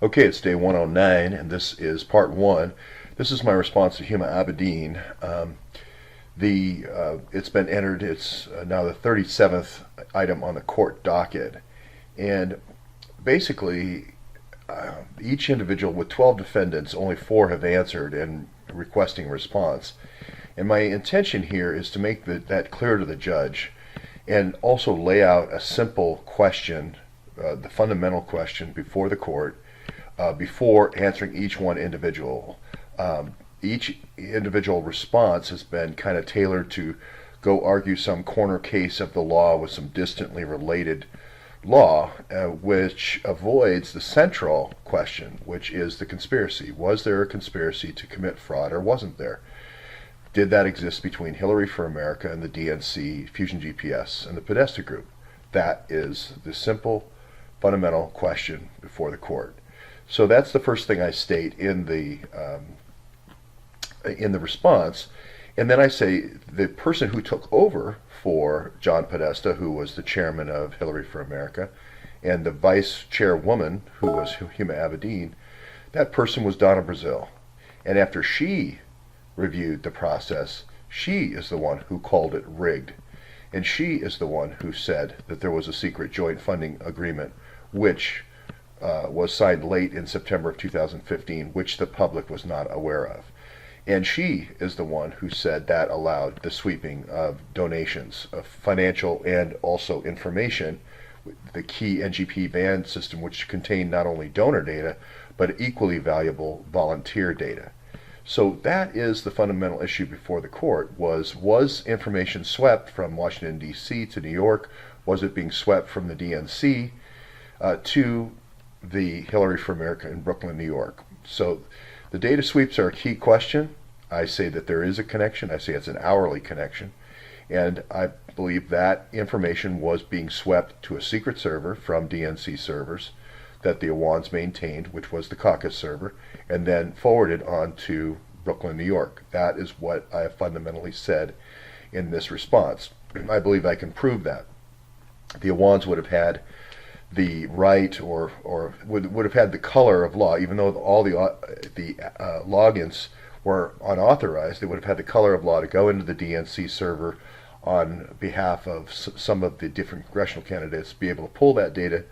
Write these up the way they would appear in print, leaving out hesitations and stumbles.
Okay, it's day 109, and this is part one. This is my response to Huma Abedin. It's been entered. It's now the 37th item on the court docket, and basically, each individual with 12 defendants, only 4 have answered and requesting a response. And my intention here is to make that clear to the judge, and also lay out a simple question, the fundamental question before the court. Before answering each one individual. Each individual response has been kind of tailored to go argue some corner case of the law with some distantly related law, which avoids the central question, which is the conspiracy. Was there a conspiracy to commit fraud, or wasn't there? Did that exist between Hillary for America and the DNC, Fusion GPS, and the Podesta Group? That is the simple, fundamental question before the court. So that's the first thing I state in the response, and then I say the person who took over for John Podesta, who was the chairman of Hillary for America, and the vice chairwoman, who was Huma Abedin, that person was Donna Brazil. And after she reviewed the process, she is the one who called it rigged, and she is the one who said that there was a secret joint funding agreement, which was signed late in September of 2015, which the public was not aware of. And she is the one who said that allowed the sweeping of donations, of financial and also information, the key NGP band system, which contained not only donor data, but equally valuable volunteer data. So that is the fundamental issue before the court, was information swept from Washington, D.C. to New York? Was it being swept from the DNC to the Hillary for America in Brooklyn, New York? So the data sweeps are a key question. I say that there is a connection. I say it's an hourly connection. And I believe that information was being swept to a secret server from DNC servers that the Awans maintained, which was the caucus server, and then forwarded on to Brooklyn, New York. That is what I have fundamentally said in this response. I believe I can prove that. The Awans would have had the right, or would have had the color of law, even though all the logins were unauthorized. They would have had the color of law to go into the DNC server on behalf of some of the different congressional candidates, be able to pull that data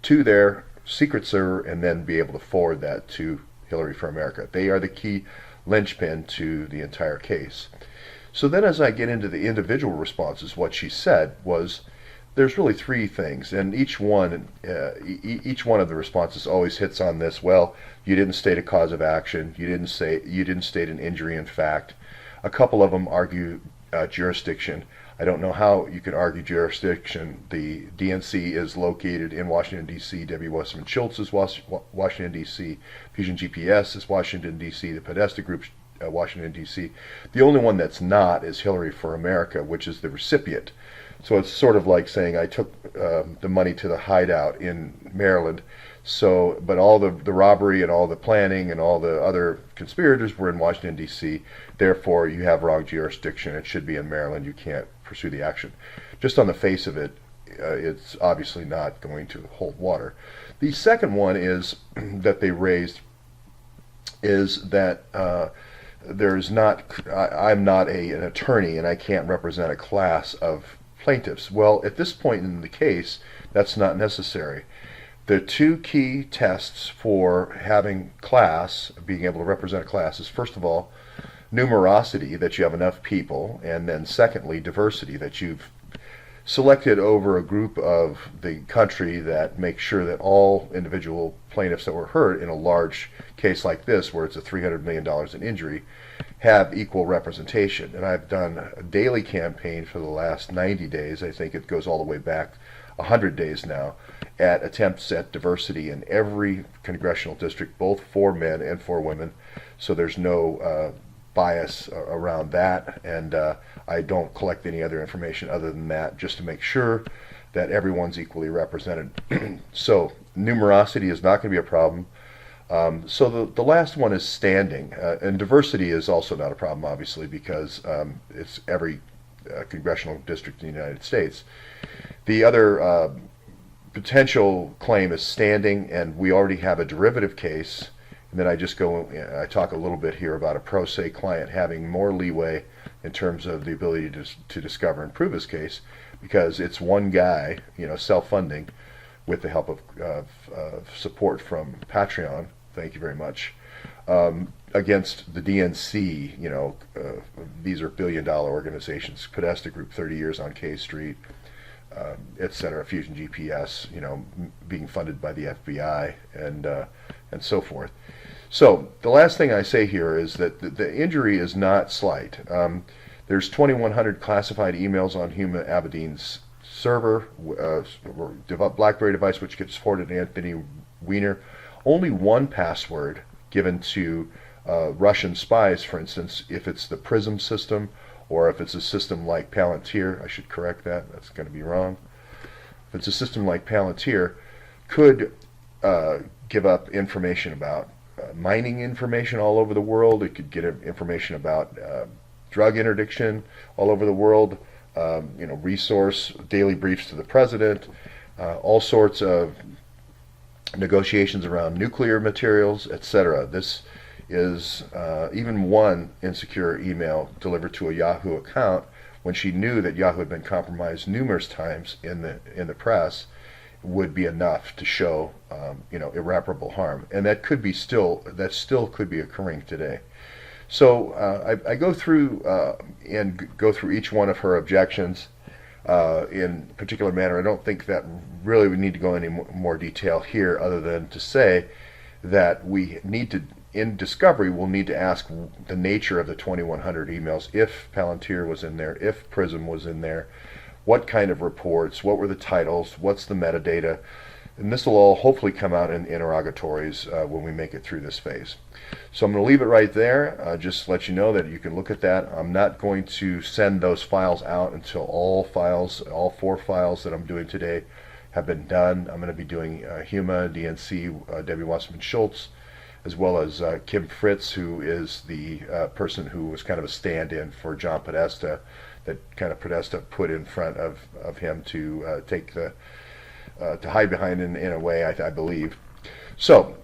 to their secret server, and then be able to forward that to Hillary for America. They are the key linchpin to the entire case. So then, as I get into the individual responses, what she said was, there's really 3 things, and each one of the responses always hits on this. Well, you didn't state a cause of action. You didn't state an injury in fact. A couple of them argue jurisdiction. I don't know how you can argue jurisdiction. The DNC is located in Washington, D.C. Debbie Wasserman Schultz is Washington, D.C. Fusion GPS is Washington, D.C. The Podesta Group, Washington, D.C. The only one that's not is Hillary for America, which is the recipient. So it's sort of like saying I took the money to the hideout in Maryland, but all the robbery and all the planning and all the other conspirators were in Washington, D.C. Therefore, you have wrong jurisdiction. It should be in Maryland. You can't pursue the action. Just on the face of it, it's obviously not going to hold water. The second one is that they raised is that I'm not an attorney and I can't represent a class of plaintiffs. Well, at this point in the case, that's not necessary. The 2 key tests for having class, being able to represent a class, is first of all, numerosity, that you have enough people, and then secondly, diversity, that you've selected over a group of the country that makes sure that all individual plaintiffs that were hurt in a large case like this, where it's a $300 million in injury, have equal representation. And I've done a daily campaign for the last 90 days, I think it goes all the way back 100 days now, at attempts at diversity in every congressional district, both for men and for women. So there's no bias around that, and I don't collect any other information other than that, just to make sure that everyone's equally represented. So numerosity is not going to be a problem. So the last one is standing, and diversity is also not a problem, obviously, because it's every congressional district in the United States. The other potential claim is standing, and we already have a derivative case. And then I talk a little bit here about a pro se client having more leeway in terms of the ability to discover and prove his case, because it's one guy, self-funding, with the help of support from Patreon. Thank you very much. Against the DNC, these are billion-dollar organizations. Podesta Group, 30 years on K Street, etc. Fusion GPS, being funded by the FBI, and so forth. So the last thing I say here is that the injury is not slight. There's 2,100 classified emails on Huma Abedin's server, BlackBerry device, which gets supported Anthony Weiner. Only one password given to Russian spies, for instance, if it's the PRISM system, or if it's a system like Palantir. I should correct that. That's going to be wrong. If it's a system like Palantir, could give up information about mining information all over the world. It could get information about drug interdiction all over the world, resource daily briefs to the president, all sorts of negotiations around nuclear materials, etc. This is even one insecure email delivered to a Yahoo account when she knew that Yahoo had been compromised numerous times in the press would be enough to show irreparable harm, and that still could be occurring today. So I go through each one of her objections in a particular manner. I don't think that really we need to go into more detail here, other than to say that we need to, in discovery, we'll need to ask the nature of the 2,100 emails. If Palantir was in there, if PRISM was in there, what kind of reports, what were the titles, what's the metadata, and this will all hopefully come out in interrogatories when we make it through this phase. So I'm going to leave it right there, just to let you know that you can look at that. I'm not going to send those files out until all 4 files that I'm doing today have been done. I'm going to be doing Huma, DNC, Debbie Wasserman Schultz, as well as Kim Fritz, who is the person who was kind of a stand-in for John Podesta, that kind of Podesta put in front of him to to hide behind in a way, I believe. So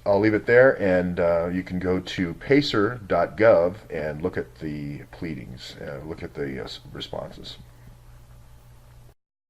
I'll leave it there, and you can go to pacer.gov and look at the pleadings, look at the responses.